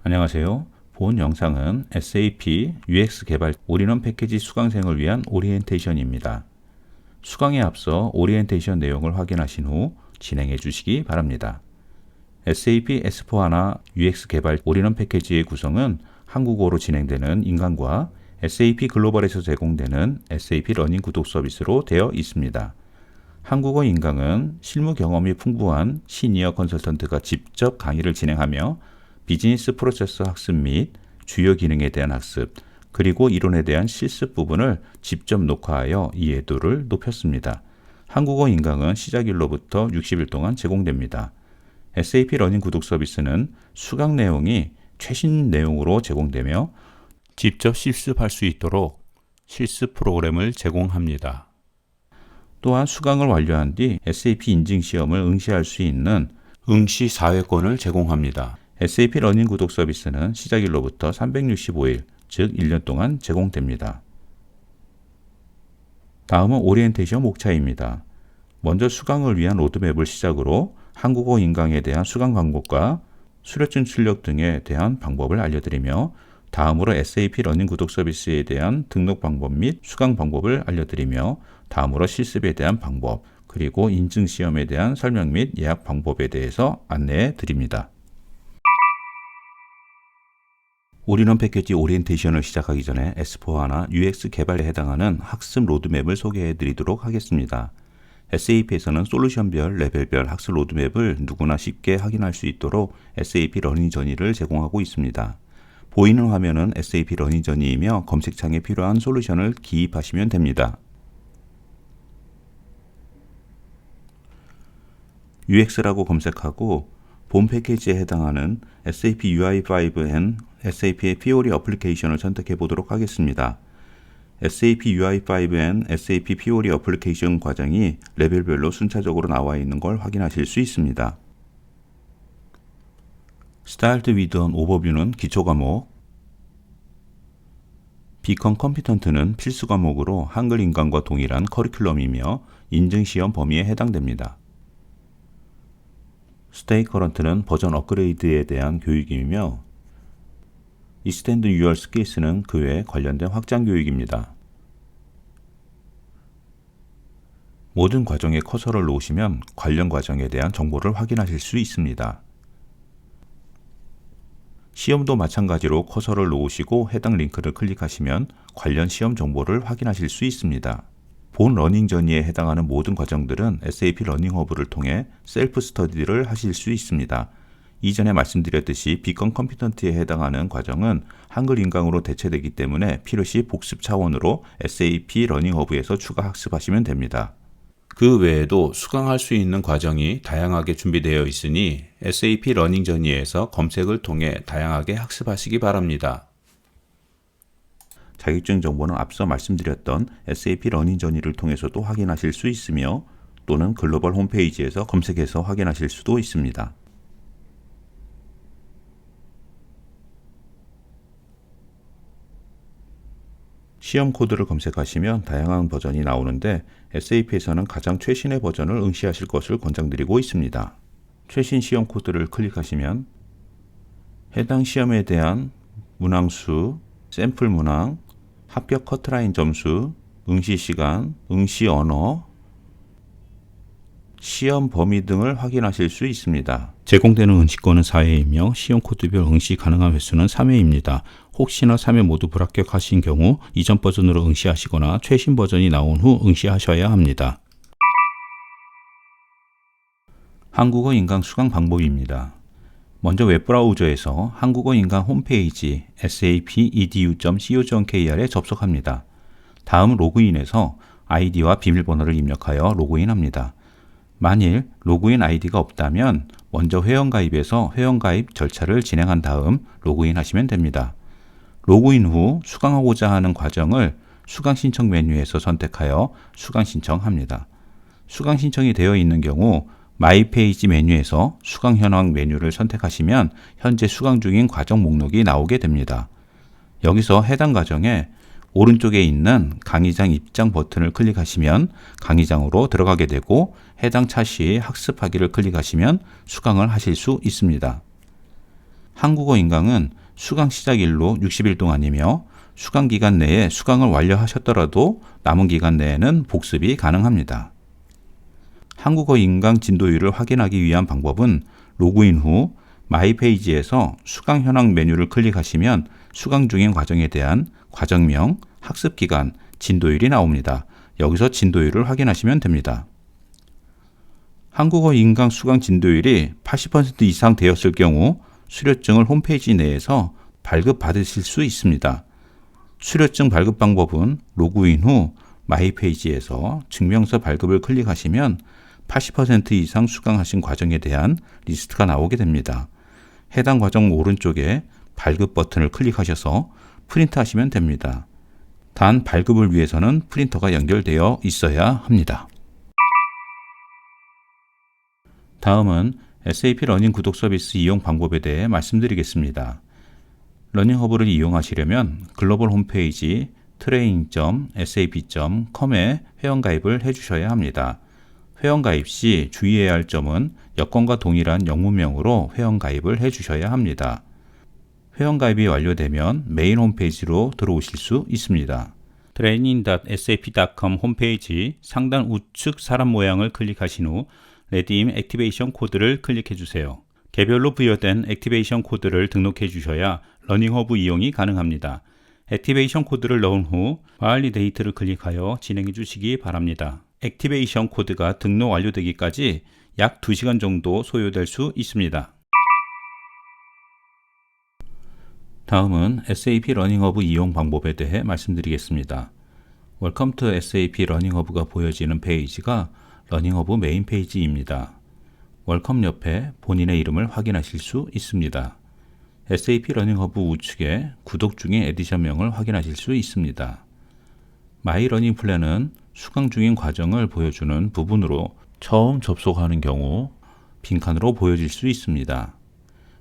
안녕하세요. 본 영상은 SAP UX 개발 올인원 패키지 수강생을 위한 오리엔테이션입니다. 수강에 앞서 오리엔테이션 내용을 확인하신 후 진행해 주시기 바랍니다. SAP S/4HANA UX 개발 올인원 패키지의 구성은 한국어로 진행되는 인강과 SAP 글로벌에서 제공되는 SAP 러닝 구독 서비스로 되어 있습니다. 한국어 인강은 실무 경험이 풍부한 시니어 컨설턴트가 직접 강의를 진행하며 비즈니스 프로세스 학습 및 주요 기능에 대한 학습, 그리고 이론에 대한 실습 부분을 직접 녹화하여 이해도를 높였습니다. 한국어 인강은 시작일로부터 60일 동안 제공됩니다. SAP 러닝 구독 서비스는 수강 내용이 최신 내용으로 제공되며 직접 실습할 수 있도록 실습 프로그램을 제공합니다. 또한 수강을 완료한 뒤 SAP 인증 시험을 응시할 수 있는 응시 4회권을 제공합니다. SAP 러닝 구독 서비스는 시작일로부터 365일, 즉 1년 동안 제공됩니다. 다음은 오리엔테이션 목차입니다. 먼저 수강을 위한 로드맵을 시작으로 한국어 인강에 대한 수강 방법과 수료증 출력 등에 대한 방법을 알려드리며, 다음으로 SAP 러닝 구독 서비스에 대한 등록 방법 및 수강 방법을 알려드리며, 다음으로 실습에 대한 방법, 그리고 인증 시험에 대한 설명 및 예약 방법에 대해서 안내해 드립니다. 올인원 패키지 오리엔테이션을 시작하기 전에 S/4HANA UX 개발에 해당하는 학습 로드맵을 소개해 드리도록 하겠습니다. SAP에서는 솔루션별, 레벨별 학습 로드맵을 누구나 쉽게 확인할 수 있도록 SAP 러닝 저니를 제공하고 있습니다. 보이는 화면은 SAP 러닝 저니이며 검색창에 필요한 솔루션을 기입하시면 됩니다. UX라고 검색하고 본 패키지에 해당하는 SAP UI5 and SAP의 Fiori 어플리케이션을 선택해 보도록 하겠습니다. SAP UI5 and SAP Fiori 어플리케이션 과정이 레벨별로 순차적으로 나와 있는 걸 확인하실 수 있습니다. Start with an Overview는 기초 과목, Become Competent는 필수 과목으로 한글 인강과 동일한 커리큘럼이며 인증 시험 범위에 해당됩니다. Stay Current는 버전 업그레이드에 대한 교육이며 Extend Your Skills는 그 외에 관련된 확장 교육입니다. 모든 과정에 커서를 놓으시면 관련 과정에 대한 정보를 확인하실 수 있습니다. 시험도 마찬가지로 커서를 놓으시고 해당 링크를 클릭하시면 관련 시험 정보를 확인하실 수 있습니다. 본 러닝 저니에 해당하는 모든 과정들은 SAP 러닝 허브를 통해 셀프 스터디를 하실 수 있습니다. 이전에 말씀드렸듯이 Become Competent에 해당하는 과정은 한글 인강으로 대체되기 때문에 필요시 복습 차원으로 SAP 러닝 허브에서 추가 학습하시면 됩니다. 그 외에도 수강할 수 있는 과정이 다양하게 준비되어 있으니 SAP 러닝 저니에서 검색을 통해 다양하게 학습하시기 바랍니다. 자격증 정보는 앞서 말씀드렸던 SAP 러닝 저니를 통해서도 확인하실 수 있으며, 또는 글로벌 홈페이지에서 검색해서 확인하실 수도 있습니다. 시험 코드를 검색하시면 다양한 버전이 나오는데 SAP에서는 가장 최신의 버전을 응시하실 것을 권장드리고 있습니다. 최신 시험 코드를 클릭하시면 해당 시험에 대한 문항수, 샘플 문항, 합격 커트라인 점수, 응시 시간, 응시 언어, 시험 범위 등을 확인하실 수 있습니다. 제공되는 응시권은 4회이며 시험 코드별 응시 가능한 횟수는 3회입니다. 혹시나 3회 모두 불합격하신 경우 이전 버전으로 응시하시거나 최신 버전이 나온 후 응시하셔야 합니다. 한국어 인강 수강 방법입니다. 먼저 웹브라우저에서 한국어 인강 홈페이지 sapedu.co.kr에 접속합니다. 다음 로그인해서 아이디와 비밀번호를 입력하여 로그인합니다. 만일 로그인 아이디가 없다면 먼저 회원가입에서 회원가입 절차를 진행한 다음 로그인하시면 됩니다. 로그인 후 수강하고자 하는 과정을 수강 신청 메뉴에서 선택하여 수강 신청합니다. 수강 신청이 되어 있는 경우 마이 페이지 메뉴에서 수강 현황 메뉴를 선택하시면 현재 수강 중인 과정 목록이 나오게 됩니다. 여기서 해당 과정에 오른쪽에 있는 강의장 입장 버튼을 클릭하시면 강의장으로 들어가게 되고, 해당 차시 학습하기를 클릭하시면 수강을 하실 수 있습니다. 한국어 인강은 수강 시작일로 60일 동안이며 수강 기간 내에 수강을 완료하셨더라도 남은 기간 내에는 복습이 가능합니다. 한국어 인강 진도율을 확인하기 위한 방법은 로그인 후 마이 페이지에서 수강 현황 메뉴를 클릭하시면 수강 중인 과정에 대한 과정명, 학습 기간, 진도율이 나옵니다. 여기서 진도율을 확인하시면 됩니다. 한국어 인강 수강 진도율이 80% 이상 되었을 경우 수료증을 홈페이지 내에서 발급받으실 수 있습니다. 수료증 발급 방법은 로그인 후 마이 페이지에서 증명서 발급을 클릭하시면 80% 이상 수강하신 과정에 대한 리스트가 나오게 됩니다. 해당 과정 오른쪽에 발급 버튼을 클릭하셔서 프린트하시면 됩니다. 단 발급을 위해서는 프린터가 연결되어 있어야 합니다. 다음은 SAP 러닝 구독 서비스 이용 방법에 대해 말씀드리겠습니다. 러닝허브를 이용하시려면 글로벌 홈페이지 training.sap.com에 회원가입을 해주셔야 합니다. 회원가입 시 주의해야 할 점은 여권과 동일한 영문명으로 회원가입을 해주셔야 합니다. 회원가입이 완료되면 메인 홈페이지로 들어오실 수 있습니다. training.sap.com 홈페이지 상단 우측 사람 모양을 클릭하신 후 레디임 액티베이션 코드를 클릭해 주세요. 개별로 부여된 액티베이션 코드를 등록해 주셔야 러닝허브 이용이 가능합니다. 액티베이션 코드를 넣은 후 발리데이트를 클릭하여 진행해 주시기 바랍니다. 액티베이션 코드가 등록 완료되기까지 약 2시간 정도 소요될 수 있습니다. 다음은 SAP 러닝허브 이용 방법에 대해 말씀드리겠습니다. Welcome to SAP 러닝허브가 보여지는 페이지가 러닝허브 메인 페이지입니다. 웰컴 옆에 본인의 이름을 확인하실 수 있습니다. SAP 러닝허브 우측에 구독 중인 에디션명을 확인하실 수 있습니다. 마이 러닝 플랜은 수강 중인 과정을 보여주는 부분으로 처음 접속하는 경우 빈칸으로 보여질 수 있습니다.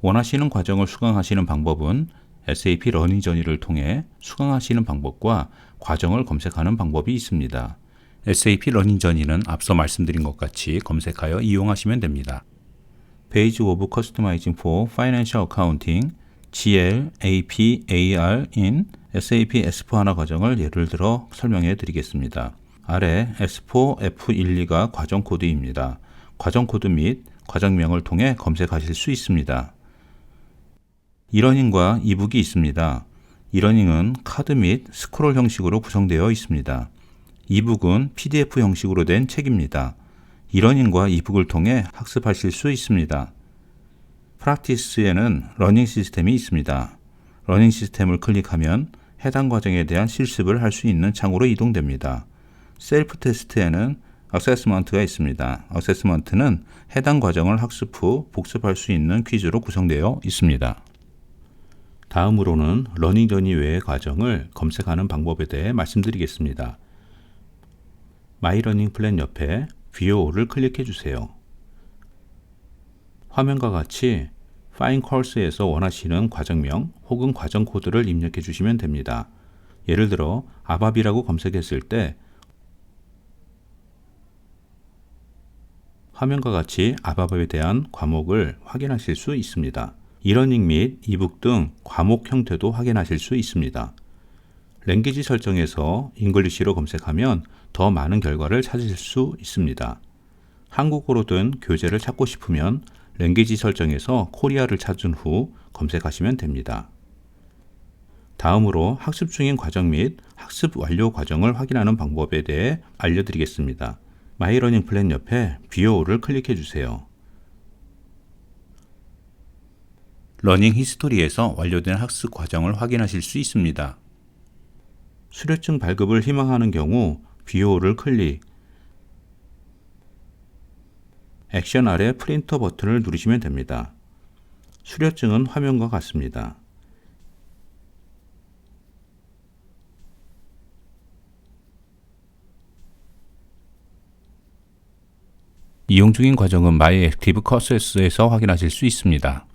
원하시는 과정을 수강하시는 방법은 SAP 러닝 저니를 통해 수강하시는 방법과 과정을 검색하는 방법이 있습니다. SAP 러닝 저니는 앞서 말씀드린 것 같이 검색하여 이용하시면 됩니다. Page of Customizing for Financial Accounting GLAPAR in SAP S4HANA 과정을 예를 들어 설명해 드리겠습니다. 아래 S4 F12가 과정 코드입니다. 과정 코드 및 과정명을 통해 검색하실 수 있습니다. 이러닝과 이북이 있습니다. 이러닝은 카드 및 스크롤 형식으로 구성되어 있습니다. 이북은 PDF 형식으로 된 책입니다. 이러닝과 이북을 통해 학습하실 수 있습니다. 프랙티스에는 러닝 시스템이 있습니다. 러닝 시스템을 클릭하면 해당 과정에 대한 실습을 할 수 있는 창으로 이동됩니다. 셀프 테스트에는 어세스먼트가 있습니다. 어세스먼트는 해당 과정을 학습 후 복습할 수 있는 퀴즈로 구성되어 있습니다. 다음으로는 러닝 저니 외의 과정을 검색하는 방법에 대해 말씀드리겠습니다. 마이 러닝 플랜 옆에 뷰어를 클릭해 주세요. 화면과 같이 Find Course에서 원하시는 과정명 혹은 과정 코드를 입력해 주시면 됩니다. 예를 들어 아바비라고 검색했을 때 화면과 같이 아바비에 대한 과목을 확인하실 수 있습니다. 이러닝 및 이북 등 과목 형태도 확인하실 수 있습니다. 랭귀지 설정에서 잉글리시로 검색하면 더 많은 결과를 찾으실 수 있습니다. 한국어로 된 교재를 찾고 싶으면 랭귀지 설정에서 코리아를 찾은 후 검색하시면 됩니다. 다음으로 학습 중인 과정 및 학습 완료 과정을 확인하는 방법에 대해 알려드리겠습니다. 마이 러닝 플랜 옆에 뷰어를 클릭해 주세요. 러닝 히스토리에서 완료된 학습 과정을 확인하실 수 있습니다. 수료증 발급을 희망하는 경우 뷰어를 클릭, 액션 아래 프린터 버튼을 누르시면 됩니다. 수료증은 화면과 같습니다. 이용 중인 과정은 My Active Courses-에서 확인하실 수 있습니다.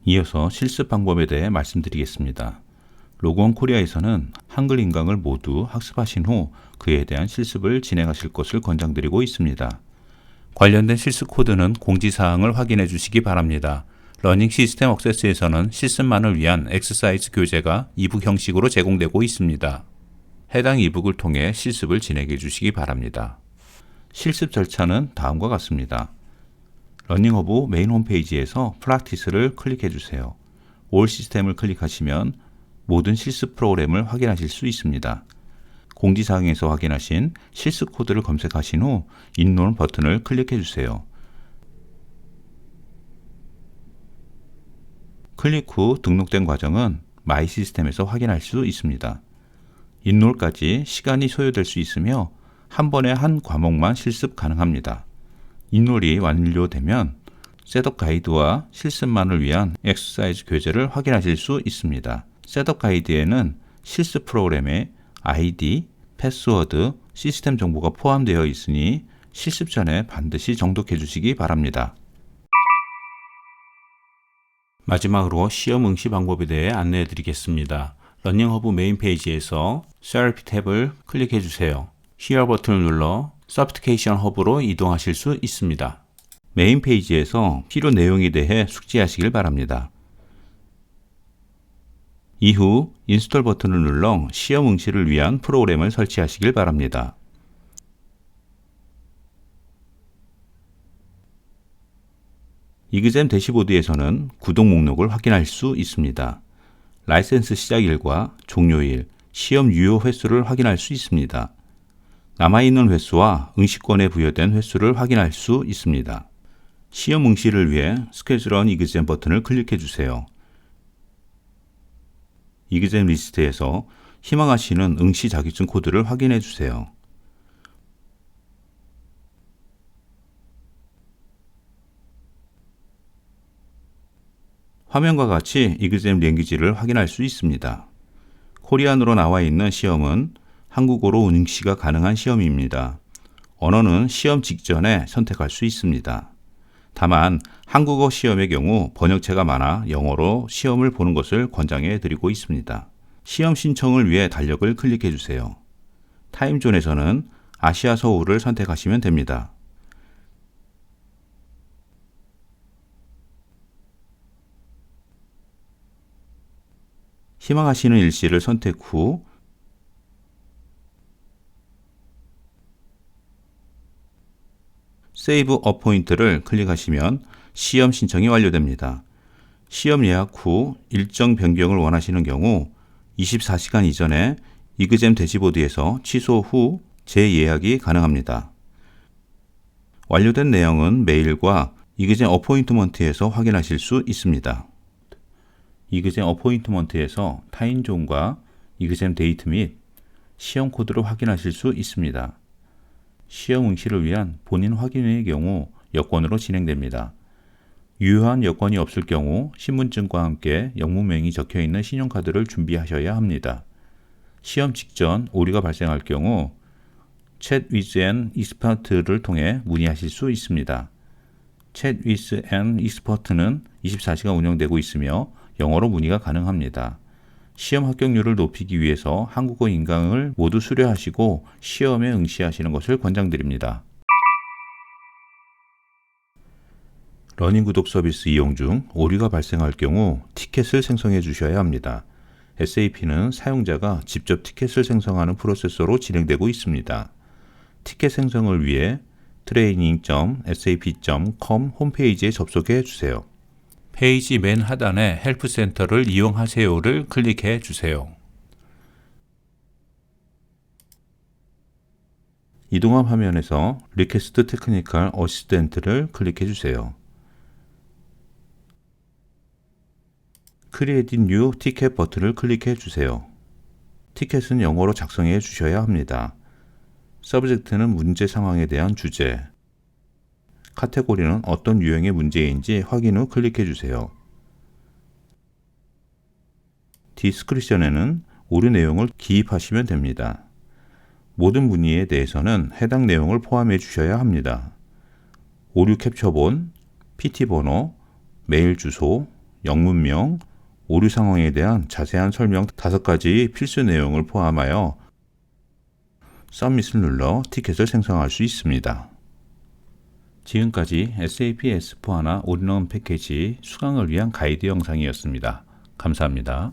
이어서 실습 방법에 대해 말씀드리겠습니다. 로그온 코리아에서는 한글 인강을 모두 학습하신 후 그에 대한 실습을 진행하실 것을 권장드리고 있습니다. 관련된 실습 코드는 공지사항을 확인해 주시기 바랍니다. 러닝 시스템 억세스에서는 실습만을 위한 엑서사이즈 교재가 이북 형식으로 제공되고 있습니다. 해당 이북을 통해 실습을 진행해 주시기 바랍니다. 실습 절차는 다음과 같습니다. 러닝허브 메인 홈페이지에서 프랙티스를 클릭해 주세요. 올 시스템을 클릭하시면 모든 실습 프로그램을 확인하실 수 있습니다. 공지사항에서 확인하신 실습 코드를 검색하신 후 인롤 버튼을 클릭해 주세요. 클릭 후 등록된 과정은 마이 시스템에서 확인할 수 있습니다. 인롤까지 시간이 소요될 수 있으며 한 번에 한 과목만 실습 가능합니다. 인롤이 완료되면 셋업 가이드와 실습만을 위한 엑서사이즈 교재를 확인하실 수 있습니다. 셋업 가이드에는 실습 프로그램의 아이디, 패스워드, 시스템 정보가 포함되어 있으니 실습 전에 반드시 정독해 주시기 바랍니다. 마지막으로 시험 응시 방법에 대해 안내해 드리겠습니다. 러닝허브 메인 페이지에서 Therapy 탭을 클릭해 주세요. Here 버튼을 눌러 Certification 허브로 이동하실 수 있습니다. 메인 페이지에서 필요 내용에 대해 숙지하시길 바랍니다. 이후 인스톨 버튼을 눌러 시험 응시를 위한 프로그램을 설치하시길 바랍니다. 이그잼 대시보드에서는 구독 목록을 확인할 수 있습니다. 라이센스 시작일과 종료일, 시험 유효 횟수를 확인할 수 있습니다. 남아있는 횟수와 응시권에 부여된 횟수를 확인할 수 있습니다. 시험 응시를 위해 스케줄온 이그잼 버튼을 클릭해 주세요. 이그잼 리스트에서 희망하시는 응시 자격증 코드를 확인해 주세요. 화면과 같이 이그잼 랭귀지를 확인할 수 있습니다. 코리안으로 나와 있는 시험은 한국어로 응시가 가능한 시험입니다. 언어는 시험 직전에 선택할 수 있습니다. 다만 한국어 시험의 경우 번역체가 많아 영어로 시험을 보는 것을 권장해 드리고 있습니다. 시험 신청을 위해 달력을 클릭해 주세요. 타임존에서는 아시아 서울을 선택하시면 됩니다. 희망하시는 일시를 선택 후 세이브 어포인트를 클릭하시면 시험 신청이 완료됩니다. 시험 예약 후 일정 변경을 원하시는 경우 24시간 이전에 이그잼 대시보드에서 취소 후 재예약이 가능합니다. 완료된 내용은 메일과 이그잼 어포인트먼트에서 확인하실 수 있습니다. 이그잼 어포인트먼트에서 타임존과 이그잼 데이트 및 시험 코드를 확인하실 수 있습니다. 시험 응시를 위한 본인 확인의 경우 여권으로 진행됩니다. 유효한 여권이 없을 경우 신분증과 함께 영문명이 적혀 있는 신용카드를 준비하셔야 합니다. 시험 직전 오류가 발생할 경우 Chat with an Expert를 통해 문의하실 수 있습니다. Chat with an Expert는 24시간 운영되고 있으며 영어로 문의가 가능합니다. 시험 합격률을 높이기 위해서 한국어 인강을 모두 수료하시고 시험에 응시하시는 것을 권장드립니다. 러닝 구독 서비스 이용 중 오류가 발생할 경우 티켓을 생성해 주셔야 합니다. SAP는 사용자가 직접 티켓을 생성하는 프로세서로 진행되고 있습니다. 티켓 생성을 위해 training.sap.com 홈페이지에 접속해 주세요. 페이지 맨 하단에 헬프 센터를 이용하세요를 클릭해 주세요. 이동함 화면에서 리퀘스트 테크니컬 어시스턴트를 클릭해 주세요. 크리에이트 뉴 티켓 버튼을 클릭해 주세요. 티켓은 영어로 작성해 주셔야 합니다. 서브젝트는 문제 상황에 대한 주제, 카테고리는 어떤 유형의 문제인지 확인 후 클릭해 주세요. 디스크리션에는 오류 내용을 기입하시면 됩니다. 모든 문의에 대해서는 해당 내용을 포함해 주셔야 합니다. 오류 캡처본, PT 번호, 메일 주소, 영문명, 오류 상황에 대한 자세한 설명 5가지 필수 내용을 포함하여 서밋을 눌러 티켓을 생성할 수 있습니다. 지금까지 SAP S4HANA 올인원 패키지 수강을 위한 가이드 영상이었습니다. 감사합니다.